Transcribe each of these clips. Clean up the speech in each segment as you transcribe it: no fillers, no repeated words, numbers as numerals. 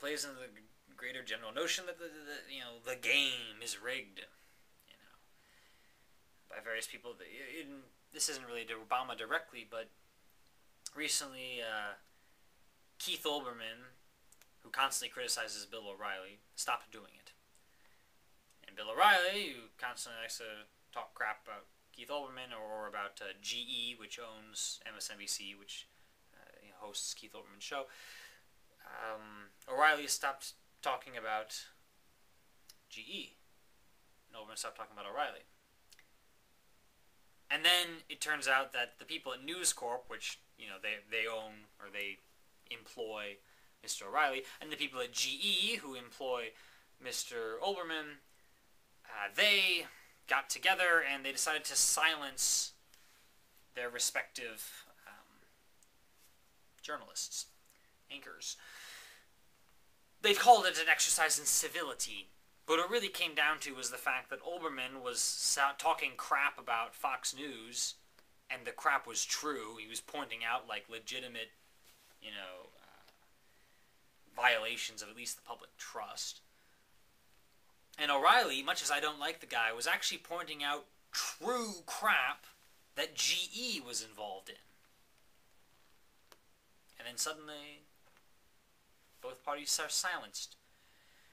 plays into the greater general notion that the game is rigged, by various people. This isn't really to Obama directly, but recently Keith Olbermann, who constantly criticizes Bill O'Reilly, stopped doing it. And Bill O'Reilly, who constantly likes to talk crap about Keith Olbermann or about GE, which owns MSNBC, which hosts Keith Olbermann's show, O'Reilly stopped talking about GE, and Olbermann stopped talking about O'Reilly. And then it turns out that the people at News Corp, which they own or they employ Mr. O'Reilly, and the people at GE who employ Mr. Olbermann, they got together and they decided to silence their respective journalists, anchors. They called it an exercise in civility, but what it really came down to was the fact that Olbermann was talking crap about Fox News, and the crap was true. He was pointing out legitimate, violations of at least the public trust. And O'Reilly, much as I don't like the guy, was actually pointing out true crap that GE was involved in. And then suddenly, both parties are silenced.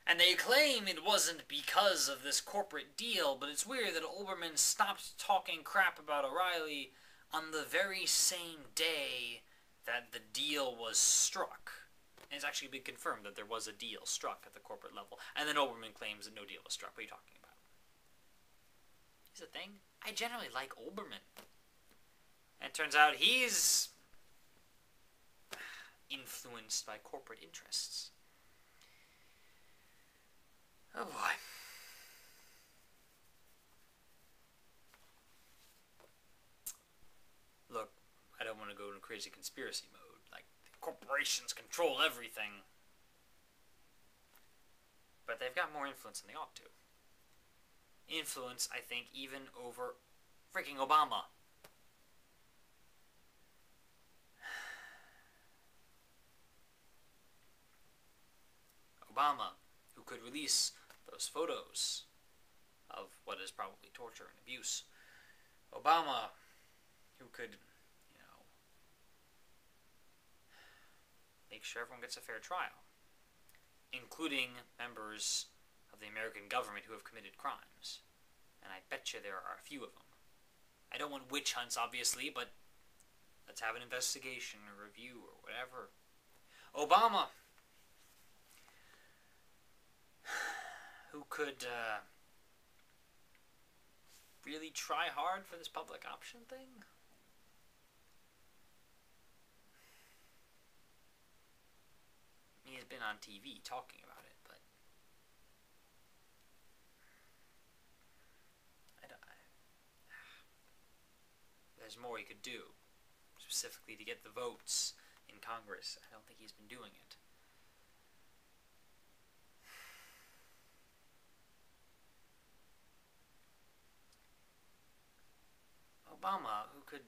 And they claim it wasn't because of this corporate deal, but it's weird that Olbermann stopped talking crap about O'Reilly on the very same day that the deal was struck. And it's actually been confirmed that there was a deal struck at the corporate level. And then Olbermann claims that no deal was struck. What are you talking about? Here's the thing. I generally like Olbermann. And it turns out he's influenced by corporate interests. Oh boy. Look, I don't want to go into crazy conspiracy mode. Corporations control everything. But they've got more influence than they ought to. Influence, I think, even over freaking Obama. Obama, who could release those photos of what is probably torture and abuse. Obama, who could, make sure everyone gets a fair trial, including members of the American government who have committed crimes. And I bet you there are a few of them. I don't want witch hunts, obviously, but let's have an investigation or review or whatever. Obama, who could really try hard for this public option thing. He's been on TV talking about it, but there's more he could do, specifically to get the votes in Congress. I don't think he's been doing it. Obama, who could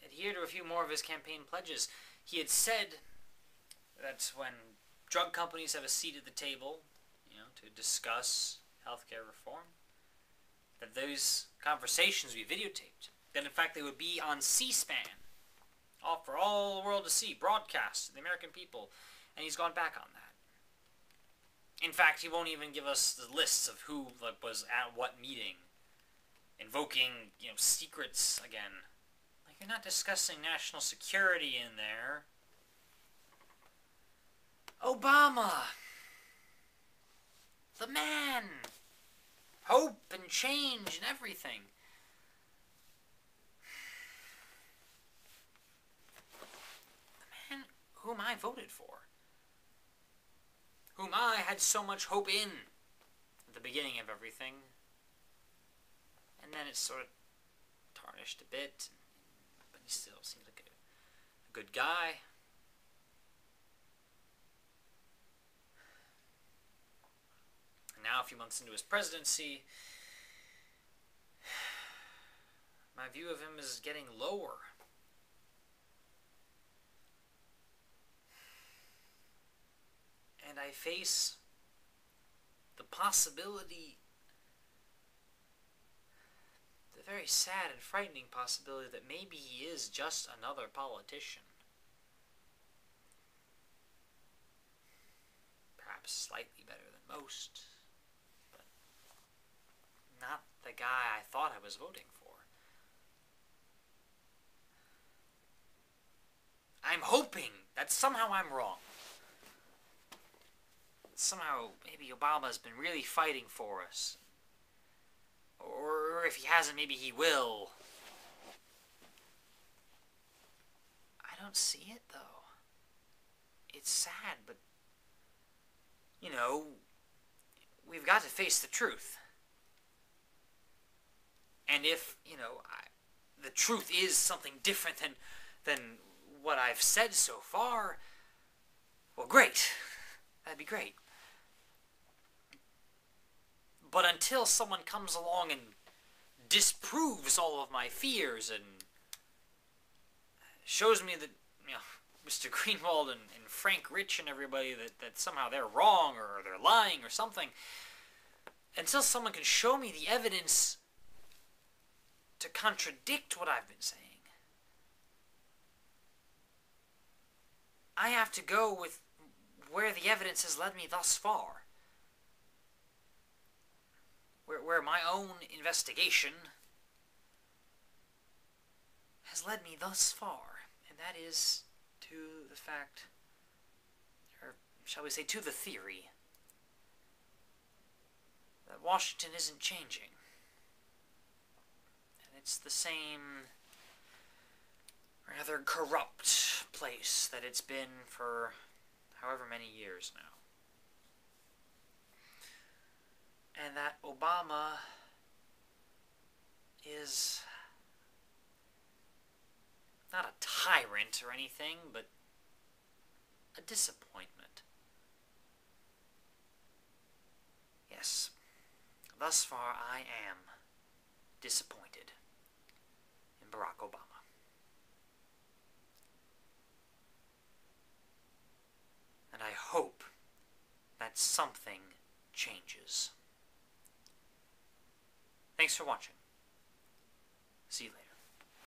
adhere to a few more of his campaign pledges. He had said that when drug companies have a seat at the table, to discuss healthcare reform, that those conversations would be videotaped. That in fact they would be on C-SPAN, for all the world to see, broadcast to the American people. And he's gone back on that. In fact, he won't even give us the lists of who was at what meeting, invoking secrets again. You're not discussing national security in there. Obama! The man! Hope and change and everything. The man whom I voted for. Whom I had so much hope in at the beginning of everything. And then it sort of tarnished a bit. But he still seems like a good guy. And now, a few months into his presidency, my view of him is getting lower. I face the possibility, the very sad and frightening possibility that maybe he is just another politician. Perhaps slightly better than most, but not the guy I thought I was voting for. I'm hoping that somehow I'm wrong. Somehow, maybe Obama's been really fighting for us. Or if he hasn't, maybe he will. I don't see it, though. It's sad, but, you know, we've got to face the truth. And if, you know, the truth is something different than what I've said so far, well, great. That'd be great. But until someone comes along and disproves all of my fears and shows me that, you know, Mr. Greenwald and Frank Rich and everybody, that somehow they're wrong or they're lying or something, until someone can show me the evidence to contradict what I've been saying, I have to go with where the evidence has led me thus far. Where my own investigation has led me thus far. And that is to the fact, or shall we say to the theory, that Washington isn't changing. And it's the same rather corrupt place that it's been for however many years now. And that Obama is not a tyrant or anything, but a disappointment. Yes, thus far I am disappointed in Barack Obama. And I hope that something changes. Thanks for watching. See you later.